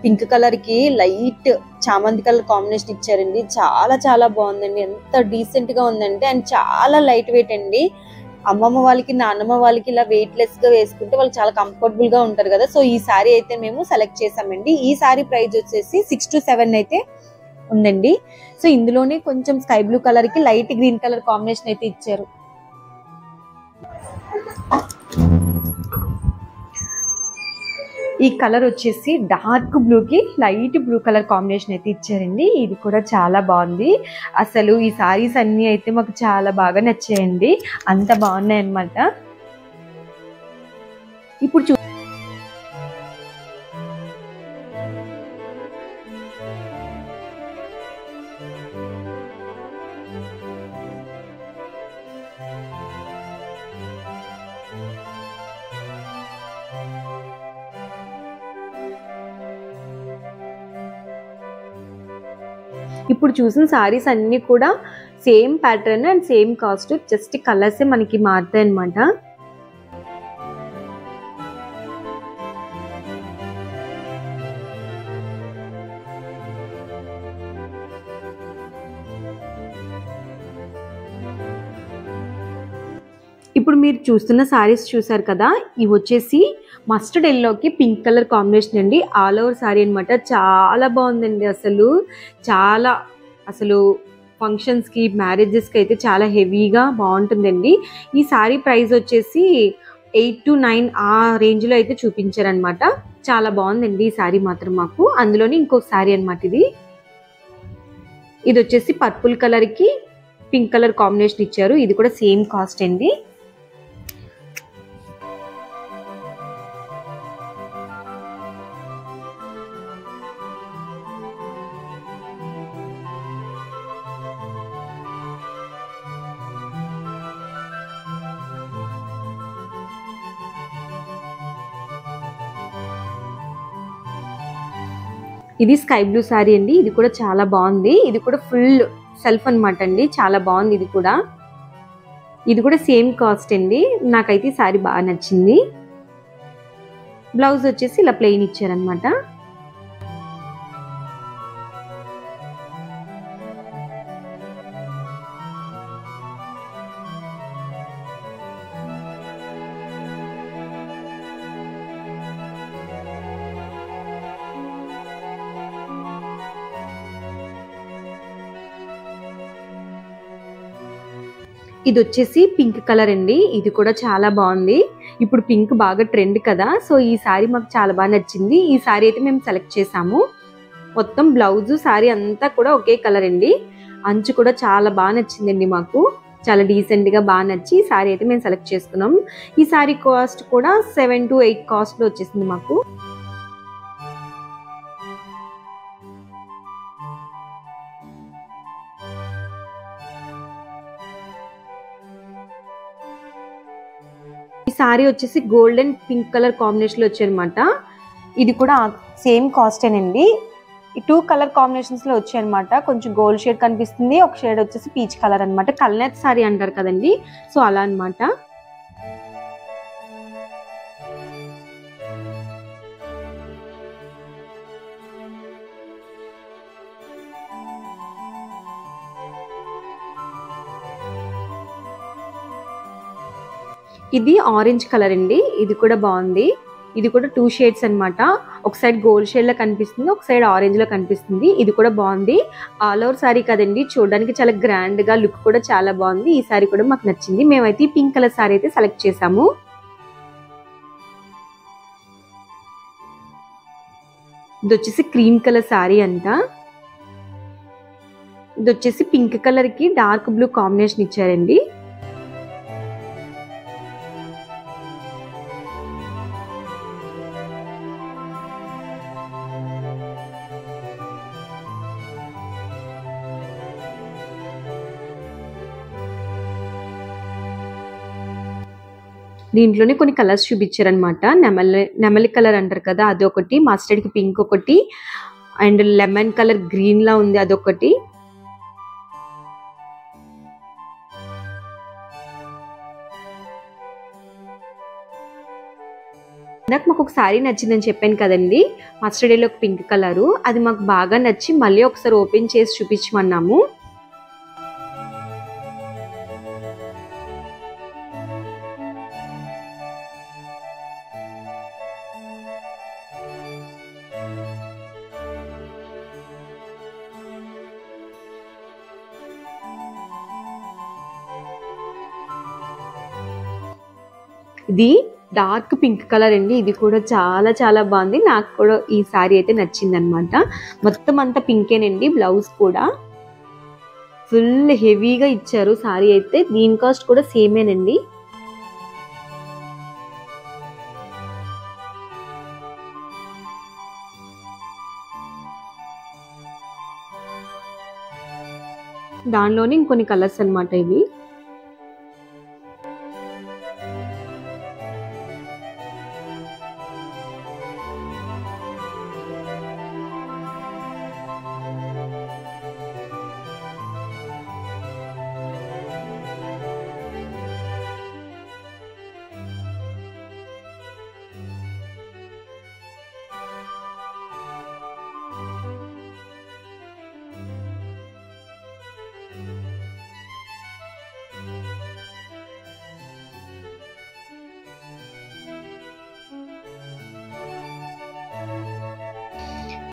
పింక్ కలర్ కి లైట్ చామంతి కలర్ కాంబినేషన్ ఇచ్చారండి. చాలా చాలా బాగుందండి. ఎంత డీసెంట్ గా ఉందంటే అండ్ చాలా లైట్ వెయిట్ అండి. అమ్మమ్మ వాళ్ళకి, నాన్నమ్మ వాళ్ళకి ఇలా వెయిట్ లెస్ గా వేసుకుంటే వాళ్ళు చాలా కంఫర్టబుల్ గా ఉంటారు కదా. సో ఈ సారీ అయితే మేము సెలెక్ట్ చేసామండి. ఈ సారీ ప్రైస్ వచ్చేసి 6 to 7 అయితే ఉందండి. సో ఇందులోనే కొంచెం స్కై బ్లూ కలర్ కి లైట్ గ్రీన్ కలర్ కాంబినేషన్ అయితే ఇచ్చారు. ఈ కలర్ వచ్చేసి డార్క్ బ్లూ కి లైట్ బ్లూ కలర్ కాంబినేషన్ అయితే ఇచ్చారండి. ఇది కూడా చాలా బాగుంది. అసలు ఈ సారీస్ అన్ని అయితే మాకు చాలా బాగా నచ్చాయండి. అంత బాగున్నాయి అన్నమాట. ఇప్పుడు ఇప్పుడు చూసిన సారీస్ అన్ని కూడా same pattern and same cost, just colours మనకి మారుతాయి అన్నమాట. మీరు చూస్తున్న సారీస్ చూసారు కదా, ఇవి వచ్చేసి మస్టర్డ్ ఎల్లోకి పింక్ కలర్ కాంబినేషన్ అండి. ఆల్ ఓవర్ సారీ అనమాట. చాలా బాగుందండి. అసలు ఫంక్షన్స్కి, మ్యారేజెస్కి అయితే చాలా హెవీగా బాగుంటుందండి. ఈ సారీ ప్రైస్ వచ్చేసి 8 to 9 ఆ రేంజ్లో అయితే చూపించారనమాట. చాలా బాగుందండి ఈ సారీ మాత్రం మాకు. అందులోని ఇంకొక సారీ అనమాట ఇది వచ్చేసి పర్పుల్ కలర్కి పింక్ కలర్ కాంబినేషన్ ఇచ్చారు. ఇది కూడా సేమ్ కాస్ట్ అండి. ఇది స్కై బ్లూ సారీ అండి. ఇది కూడా చాలా బాగుంది. ఇది కూడా ఫుల్ సెల్ఫ్ అనమాట అండి. చాలా బాగుంది. ఇది కూడా సేమ్ కాస్ట్ అండి. నాకైతే ఈ సారీ బాగా నచ్చింది. బ్లౌజ్ వచ్చేసి ఇలా ప్లెయిన్ ఇచ్చారనమాట. ఇది వచ్చేసి పింక్ కలర్ అండి. ఇది కూడా చాలా బాగుంది. ఇప్పుడు పింక్ బాగా ట్రెండ్ కదా, సో ఈ సారీ మాకు చాలా బాగా నచ్చింది. ఈ సారీ అయితే మేము సెలెక్ట్ చేసాము. మొత్తం బ్లౌజ్ సారీ అంతా కూడా ఒకే కలర్ అండి. అంచు కూడా చాలా బాగా నచ్చిందండి మాకు. చాలా డీసెంట్గా బాగా నచ్చి ఈ సారీ అయితే మేము సెలెక్ట్ చేసుకున్నాం. ఈ సారీ కాస్ట్ కూడా 7 to 8 కాస్ట్లో వచ్చేసింది మాకు. ఈ సారీ వచ్చేసి gold and pink colour combination లో వచ్చాయన్నమాట. ఇది కూడా సేమ్ కాస్టేనండి. ఈ 2 కలర్ కాంబినేషన్స్ లో వచ్చాయన్నమాట. కొంచెం గోల్డ్ షేడ్ కనిపిస్తుంది, ఒక షేడ్ వచ్చేసి పీచ్ కలర్ అనమాట. కల్నేత్ సారీ అంటారు కదండి, సో అలా అనమాట. ఇది ఆరెంజ్ కలర్ అండి. ఇది కూడా బాగుంది. ఇది కూడా 2 షేడ్స్ అనమాట. ఒక సైడ్ గోల్డ్ షేడ్ లో కనిపిస్తుంది, ఒక సైడ్ ఆరెంజ్ లో కనిపిస్తుంది. ఇది కూడా బాగుంది. ఆల్ ఓవర్ సారీ కదండి, చూడడానికి చాలా గ్రాండ్ గా, లుక్ కూడా చాలా బాగుంది. ఈ సారీ కూడా మాకు నచ్చింది. మేమైతే పింక్ కలర్ సారీ అయితే సెలెక్ట్ చేసాము. ఇది వచ్చేసి క్రీమ్ కలర్ సారీ అంట. ఇది వచ్చేసి పింక్ కలర్ కి డార్క్ బ్లూ కాంబినేషన్ ఇచ్చారండి. దీంట్లోనే కొన్ని కలర్స్ చూపించారనమాట. నెమలి కలర్ అంటారు కదా, అదొకటి, మస్టర్డ్ కి పింక్ ఒకటి, అండ్ లెమన్ కలర్ గ్రీన్ లా ఉంది అదొకటి. నాకు ఒక సారీ నచ్చిందని చెప్పాను కదండి, మస్టర్డ్ ఎల్లో పింక్ కలరు. అది మాకు బాగా నచ్చి మళ్ళీ ఒకసారి ఓపెన్ చేసి చూపించమన్నాము. ఇది డార్క్ పింక్ కలర్ అండి. ఇది కూడా చాలా చాలా బాగుంది. నాకు కూడా ఈ సారీ అయితే నచ్చింది అనమాట. మొత్తం అంతా పింకేనండి. బ్లౌజ్ కూడా ఫుల్ హెవీగా ఇచ్చారు సారీ అయితే. దీని కాస్ట్ కూడా సేమేనండి. దానిలోనే ఇంకొన్ని కలర్స్ అనమాట ఇవి.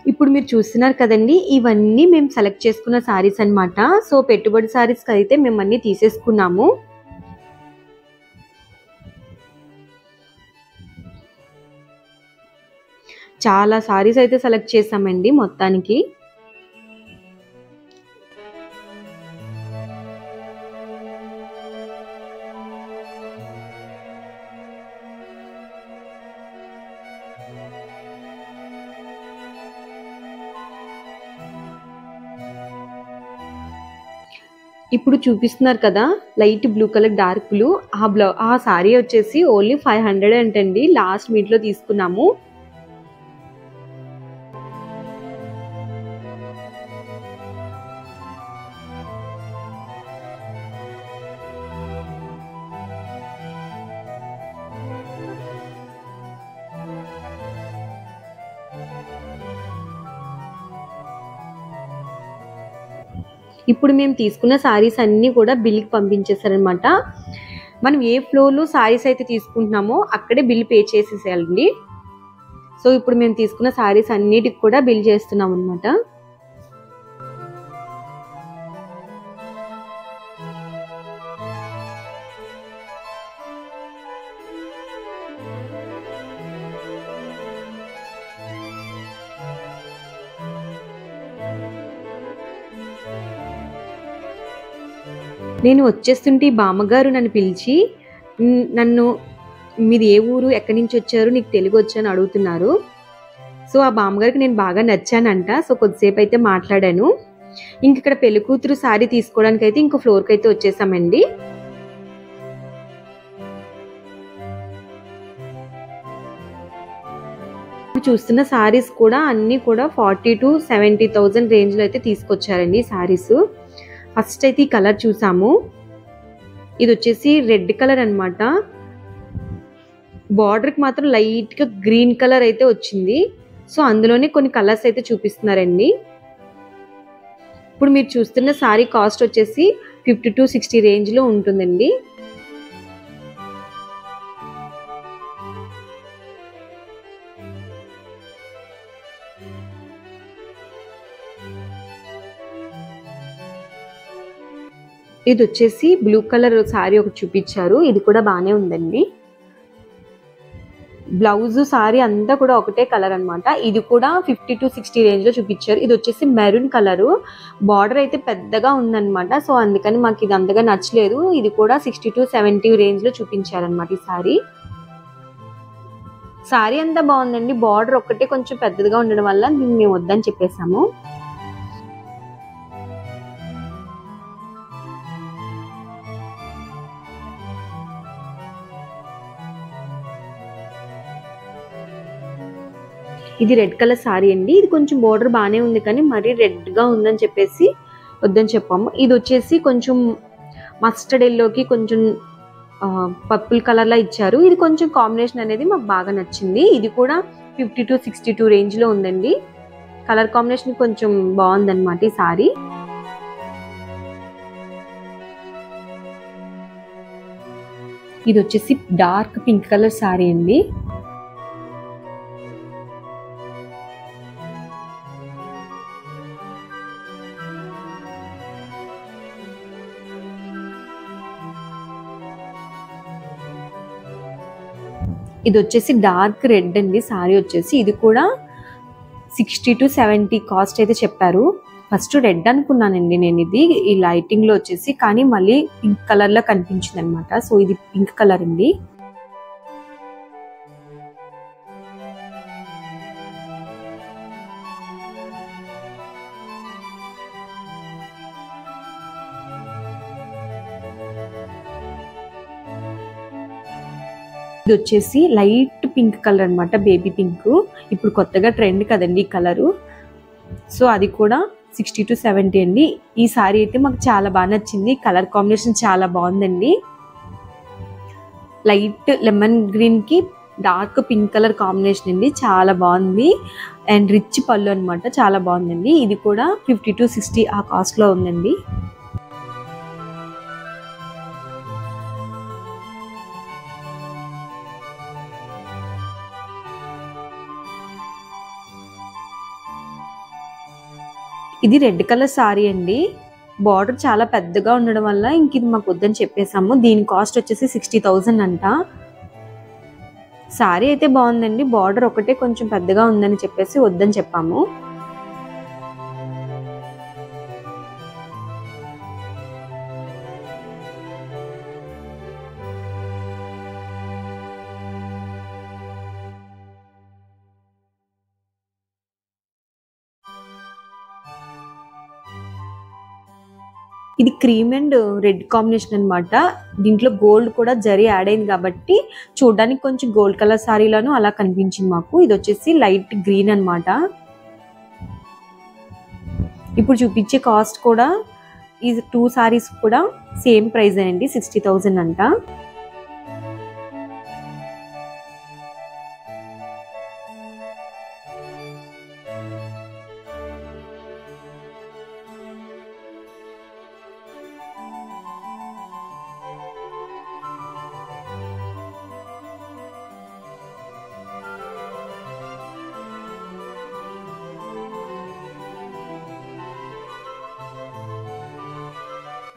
ఇప్పుడు మీరు చూస్తున్నారు కదండి, ఇవన్నీ మేము సెలెక్ట్ చేసుకున్న సారీస్ అన్నమాట. సో పెట్టుబడి సారీస్ అయితే మేము అన్ని తీసేసుకున్నాము. చాలా సారీస్ అయితే సెలెక్ట్ చేసామండి మొత్తానికి. ఇప్పుడు చూపిస్తున్నారు కదా light blue colour dark blue, ఆ సారీ వచ్చేసి ఓన్లీ 500 అంటండి. లాస్ట్ మీట్ లో తీసుకున్నాము. ఇప్పుడు మేము తీసుకున్న సారీస్ అన్నీ కూడా బిల్కి పంపించేసారనమాట. మనం ఏ ఫ్లోర్లో సారీస్ అయితే తీసుకుంటున్నామో అక్కడే బిల్ పే చేసేసేయాలండి. సో ఇప్పుడు మేము తీసుకున్న సారీస్ అన్నిటికి కూడా బిల్ చేస్తున్నాం అనమాట. నేను వచ్చేస్తుంటే బామ్మగారు నన్ను పిలిచి నన్ను మీది ఏ ఊరు, ఎక్కడి నుంచి వచ్చారు, నీకు తెలుగు వచ్చా అని అడుగుతున్నారు. సో ఆ బామ్మగారికి నేను బాగా నచ్చానంట. సో కొద్దిసేపు అయితే మాట్లాడాను. ఇంక ఇక్కడ పెళ్లి కూతురు సారీ తీసుకోవడానికి అయితే ఇంకో ఫ్లోర్కి అయితే వచ్చేసామండి. చూస్తున్న సారీస్ కూడా అన్ని కూడా 40,000 to 70,000 రేంజ్ లో అయితే తీసుకొచ్చారండి సారీస్. ఫస్ట్ అయితే ఈ కలర్ చూసాము. ఇది వచ్చేసి రెడ్ కలర్ అనమాట. బార్డర్ కి మాత్రం లైట్ గా గ్రీన్ కలర్ అయితే వచ్చింది. సో అందులోనే కొన్ని కలర్స్ అయితే చూపిస్తున్నారండి. ఇప్పుడు మీరు చూస్తున్న సారీ కాస్ట్ వచ్చేసి 50 to 60 రేంజ్ లో ఉంటుందండి. ఇది వచ్చేసి బ్లూ కలర్ సారీ ఒకటి చూపించారు. ఇది కూడా బాగానే ఉందండి. బ్లౌజ్ సారీ అంతా కూడా ఒకటే కలర్ అనమాట. ఇది కూడా 50 to 60 రేంజ్ లో చూపించారు. ఇది వచ్చేసి మెరూన్ కలర్. బార్డర్ అయితే పెద్దగా ఉందన్నమాట. సో అందుకని మాకు ఇది అంతగా నచ్చలేదు. ఇది కూడా 60 to 70 రేంజ్ లో చూపించారనమాట ఈ సారీ. సారీ అంతా బాగుందండి. బార్డర్ ఒక్కటే కొంచెం పెద్దదిగా ఉండడం వల్ల దీన్ని మేము వద్దని చెప్పేసాము. ఇది రెడ్ కలర్ సారీ అండి. ఇది కొంచెం బోర్డర్ బాగానే ఉంది కానీ మరీ రెడ్ గా ఉందని చెప్పేసి వద్దని చెప్పాము. ఇది వచ్చేసి కొంచెం మస్టర్డ్ ఎల్లోకి కొంచెం పర్పుల్ కలర్ లా ఇచ్చారు. ఇది కొంచెం కాంబినేషన్ అనేది మాకు బాగా నచ్చింది. ఇది కూడా 50 to 62 రేంజ్ లో ఉందండి. కలర్ కాంబినేషన్ కొంచెం బాగుందన్నమాట ఈ సారీ. ఇది వచ్చేసి డార్క్ పింక్ కలర్ సారీ అండి. ఇది వచ్చేసి డార్క్ రెడ్ అండి సారీ వచ్చేసి. ఇది కూడా 60 to 70 కాస్ట్ అయితే చెప్పారు. ఫస్ట్ రెడ్ అనుకున్నానండి నేను ఇది ఈ లైటింగ్ లో వచ్చేసి, కానీ మళ్ళీ పింక్ కలర్ లో కనిపించింది అనమాట. సో ఇది పింక్ కలర్ అండి. ఇది వచ్చేసి లైట్ పింక్ కలర్ అనమాట, బేబీ పింక్. ఇప్పుడు కొత్తగా ట్రెండ్ కదండి ఈ కలరు. సో అది కూడా 60 to 70 అండి. ఈ సారీ అయితే మాకు చాలా బాగా నచ్చింది. కలర్ కాంబినేషన్ చాలా బాగుందండి. లైట్ లెమన్ గ్రీన్ కి డార్క్ పింక్ కలర్ కాంబినేషన్ అండి. చాలా బాగుంది. అండ్ రిచ్ పళ్ళు అనమాట. చాలా బాగుందండి. ఇది కూడా 50 to 60 ఆ కాస్ట్ లో ఉందండి. ఇది రెడ్ కలర్ సారీ అండి. బార్డర్ చాలా పెద్దగా ఉండడం వల్ల ఇంక ఇది మాకు వద్దని చెప్పేసాము. దీని కాస్ట్ వచ్చేసి 60,000 అంట. సారీ అయితే బాగుందండి, బార్డర్ ఒకటే కొంచెం పెద్దగా ఉందని చెప్పేసి వద్దని చెప్పాము. ఇది క్రీమ్ అండ్ రెడ్ కాంబినేషన్ అన్నమాట. దీంట్లో గోల్డ్ కూడా జరీ యాడ్ అయింది కాబట్టి చూడడానికి కొంచెం గోల్డ్ కలర్ సారీలను అలా కనిపించింది మాకు. ఇది వచ్చేసి లైట్ గ్రీన్ అన్నమాట. ఇప్పుడు చూపించే కాస్ట్ కూడా ఈ 2 సారీస్ కూడా సేమ్ ప్రైస్ అండి, 60,000 అంట.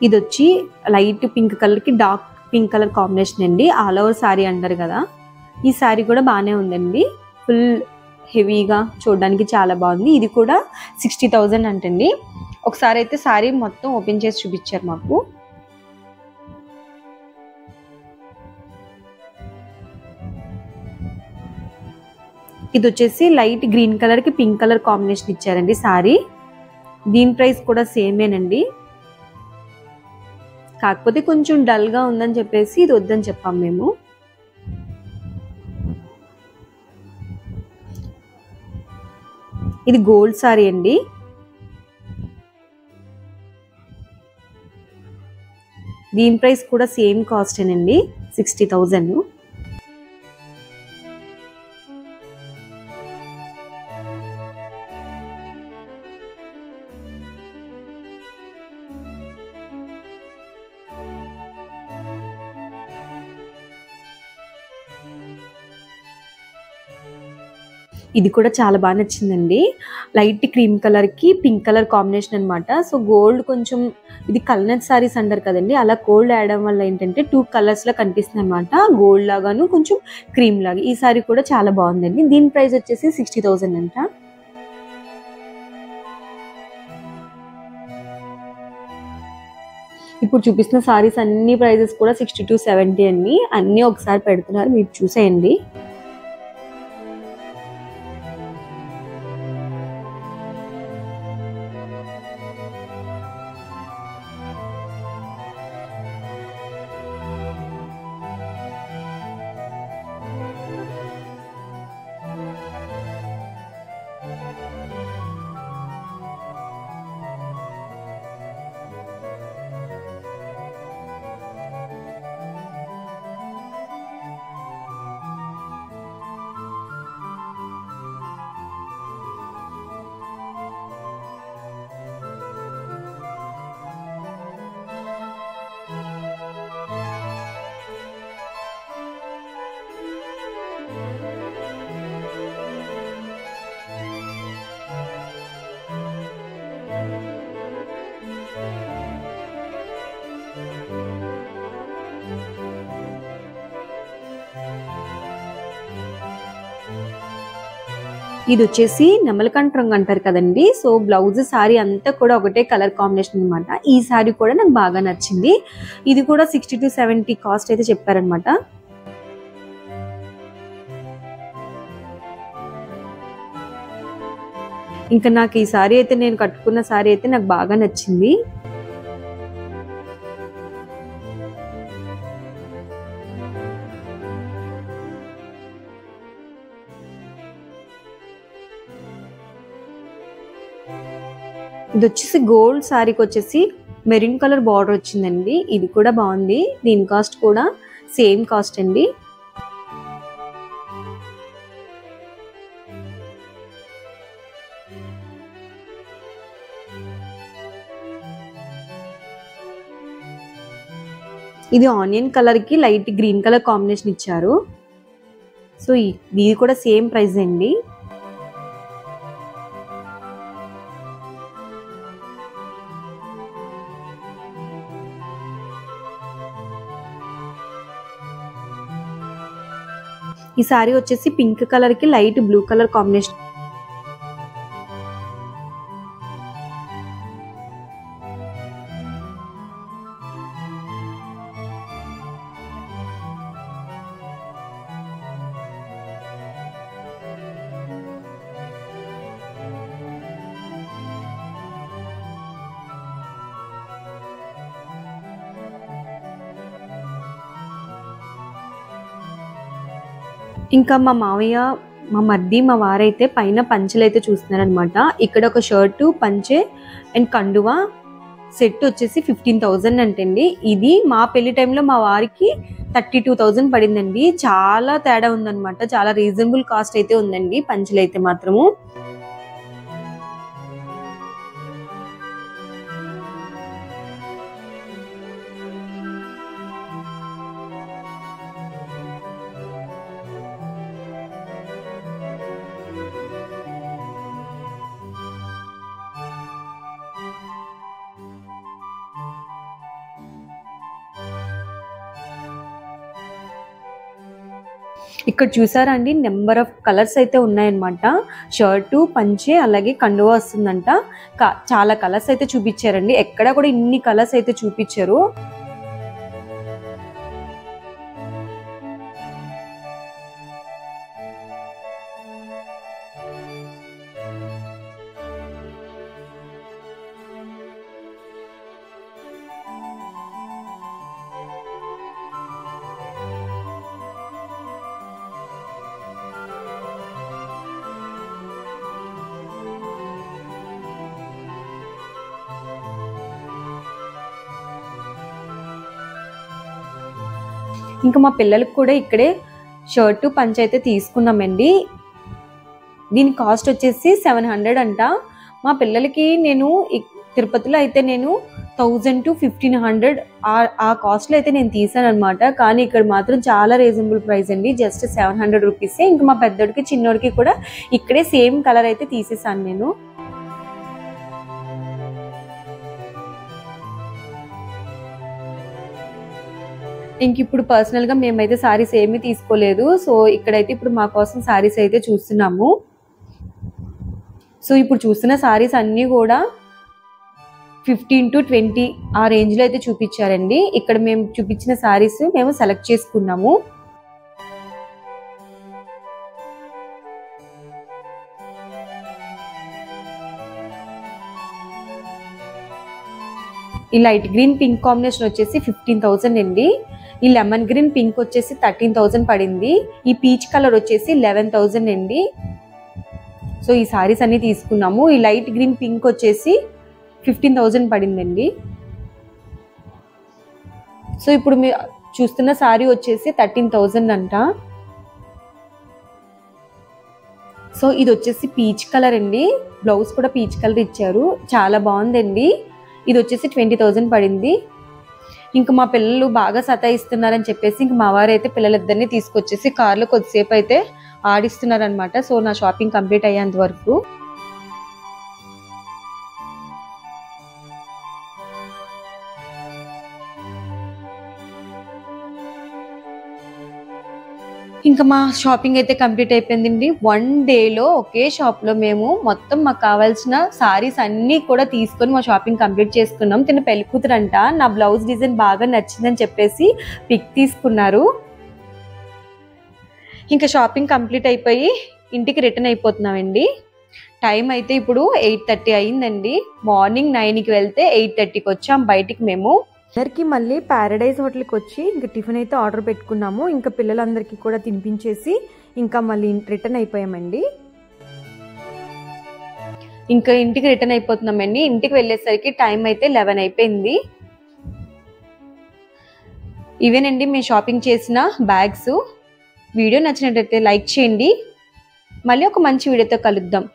ఇది వచ్చి లైట్ పింక్ కలర్ కి డార్క్ పింక్ కలర్ కాంబినేషన్ అండి. ఆల్ ఓవర్ సారీ అంటారు కదా, ఈ సారీ కూడా బాగానే ఉందండి. ఫుల్ హెవీగా చూడడానికి చాలా బాగుంది. ఇది కూడా 60,000 అంటండి. ఒకసారి అయితే సారీ మొత్తం ఓపెన్ చేసి చూపించారు మాకు. ఇది వచ్చేసి లైట్ గ్రీన్ కలర్ కి పింక్ కలర్ కాంబినేషన్ ఇచ్చారండి సారీ. దీని ప్రైస్ కూడా సేమేనండి, కాకపోతే కొంచెం డల్ గా ఉందని చెప్పేసి ఇది వద్దని చెప్పాం మేము. ఇది గోల్డ్ సారీ అండి. దీని ప్రైస్ కూడా సేమ్ కాస్ట్ ఏనండి, 60,000. ఇది కూడా చాలా బాగా నచ్చిందండి. లైట్ క్రీమ్ కలర్ కి పింక్ కలర్ కాంబినేషన్ అన్నమాట. సో గోల్డ్ కొంచెం, ఇది కల్నత్ సారీస్ అంటారు కదండి, అలా గోల్డ్ యాడ్ అవ్వడం వల్ల ఏంటంటే 2 కలర్స్ లా కనిపిస్తుంది అనమాట. గోల్డ్ లాగాను కొంచెం క్రీమ్ లాగా. ఈ సారీ కూడా చాలా బాగుందండి. దీని ప్రైస్ వచ్చేసి 60,000 అంట. ఇప్పుడు చూపిస్తున్న సారీస్ అన్ని ప్రైజెస్ కూడా 60 to 70 అండి. అన్ని ఒకసారి పెడుతున్నారు, మీరు చూసేయండి. ఇది వచ్చేసి నెమలకంఠ రంగు అంటారు కదండి. సో బ్లౌజ్ సారీ అంతా కూడా ఒకటే కలర్ కాంబినేషన్ అనమాట. ఈ సారీ కూడా నాకు బాగా నచ్చింది. ఇది కూడా 60 to 70 కాస్ట్ అయితే చెప్పారనమాట. ఇంకా నాకు ఈ సారీ అయితే, నేను కట్టుకున్న సారీ అయితే నాకు బాగా నచ్చింది. ఇది వచ్చేసి గోల్డ్ సారీకి వచ్చేసి మెరూన్ కలర్ బార్డర్ వచ్చిందండి. ఇది కూడా బాగుంది. దీని కాస్ట్ కూడా సేమ్ కాస్ట్ అండి. ఇది ఆనియన్ కలర్ కి లైట్ గ్రీన్ కలర్ కాంబినేషన్ ఇచ్చారు. సో ఇది కూడా సేమ్ ప్రైస్ అండి. ఈ సారీ వచ్చేసి పింక్ కలర్ కి లైట్ బ్లూ కలర్ కాంబినేషన్. ఇంకా మా మావయ్య, మా మర్ది, మా వారైతే పైన పంచెలు అయితే చూస్తున్నారనమాట. ఇక్కడ ఒక షర్టు, పంచె అండ్ కండువా సెట్ వచ్చేసి 15,000 అంటండి. ఇది మా పెళ్లి టైంలో మా వారికి 32,000 పడిందండి. చాలా తేడా ఉందన్నమాట. చాలా రీజనబుల్ కాస్ట్ అయితే ఉందండి పంచెలు అయితే మాత్రము. ఇక్కడ చూసారా అండి, నెంబర్ ఆఫ్ కలర్స్ అయితే ఉన్నాయన్నమాట. షర్టు, పంచె అలాగే కండువా వస్తుందంట. చాలా కలర్స్ అయితే చూపించారండి. ఎక్కడ కూడా ఇన్ని కలర్స్ అయితే చూపించారు. ఇంకా మా పిల్లలకు కూడా ఇక్కడే షర్టు, పంచె అయితే తీసుకున్నామండి. దీని కాస్ట్ వచ్చేసి 700 అంట. మా పిల్లలకి నేను తిరుపతిలో అయితే నేను 1000 to 1500 ఆ కాస్ట్లో అయితే నేను తీసాను అనమాట. కానీ ఇక్కడ మాత్రం చాలా రీజనబుల్ ప్రైస్ అండి. జస్ట్ 700 రూపీసే. ఇంకా మా పెద్దోడికి చిన్నోడికి కూడా ఇక్కడే సేమ్ కలర్ అయితే తీసేసాను నేను. ఇంక ఇప్పుడు పర్సనల్గా మేమైతే సారీస్ ఏమీ తీసుకోలేదు. సో ఇక్కడైతే ఇప్పుడు మా కోసం సారీస్ అయితే చూస్తున్నాము. సో ఇప్పుడు చూస్తున్న సారీస్ అన్నీ కూడా 15 to 20 ఆ రేంజ్లో అయితే చూపించారండి. ఇక్కడ మేము చూపించిన సారీస్ మేము సెలెక్ట్ చేసుకున్నాము. ఈ లైట్ గ్రీన్ పింక్ కాంబినేషన్ వచ్చేసి 15,000 అండి. ఈ లెమన్ గ్రీన్ పింక్ వచ్చేసి 13,000 పడింది. ఈ పీచ్ కలర్ వచ్చేసి 11,000 అండి. సో ఈ సారీస్ అన్ని తీసుకున్నాము. ఈ లైట్ గ్రీన్ పింక్ వచ్చేసి 15,000 పడిందండి. సో ఇప్పుడు మీరు చూస్తున్న సారీ వచ్చేసి 13,000 అంట. సో ఇది వచ్చేసి పీచ్ కలర్ అండి. బ్లౌజ్ కూడా పీచ్ కలర్ ఇచ్చారు. చాలా బాగుందండి. ఇది వచ్చేసి 20,000 పడింది. ఇంకా మా పిల్లలు బాగా సతాయిస్తున్నారని చెప్పేసి ఇంక మా వారైతే పిల్లలిద్దరిని తీసుకొచ్చేసి కార్లో కొద్దిసేపు అయితే ఆడిస్తున్నారనమాట. సో నా షాపింగ్ కంప్లీట్ అయ్యేంత వరకు. ఇంకా మా షాపింగ్ అయితే కంప్లీట్ అయిపోయిందండి. 1 డేలో ఒకే షాప్లో మేము మొత్తం మాకు కావాల్సిన సారీస్ అన్నీ కూడా తీసుకొని మా షాపింగ్ కంప్లీట్ చేసుకున్నాం. తిన పెళ్లి కూతురంట నా బ్లౌజ్ డిజైన్ బాగా నచ్చిందని చెప్పేసి పిక్ తీసుకున్నారు. ఇంకా షాపింగ్ కంప్లీట్ అయిపోయి ఇంటికి రిటర్న్ అయిపోతున్నామండి. టైం అయితే ఇప్పుడు 8:30 అయిందండి. మార్నింగ్ 9కి వెళ్తే 8:30కి వచ్చాం బయటికి మేము. అందరికి మళ్ళీ ప్యారడైజ్ హోటల్కి వచ్చి ఇంకా టిఫిన్ అయితే ఆర్డర్ పెట్టుకున్నాము. ఇంకా పిల్లలందరికీ కూడా తినిపించేసి ఇంకా మళ్ళీ రిటర్న్ అయిపోయామండి. ఇంకా ఇంటికి రిటర్న్ అయిపోతున్నామండి. ఇంటికి వెళ్ళేసరికి టైం అయితే 11 అయిపోయింది. ఇవేనండి మేము షాపింగ్ చేసిన బ్యాగ్స్. వీడియో నచ్చినట్లయితే లైక్ చేయండి. మళ్ళీ ఒక మంచి వీడియోతో కలుద్దాం.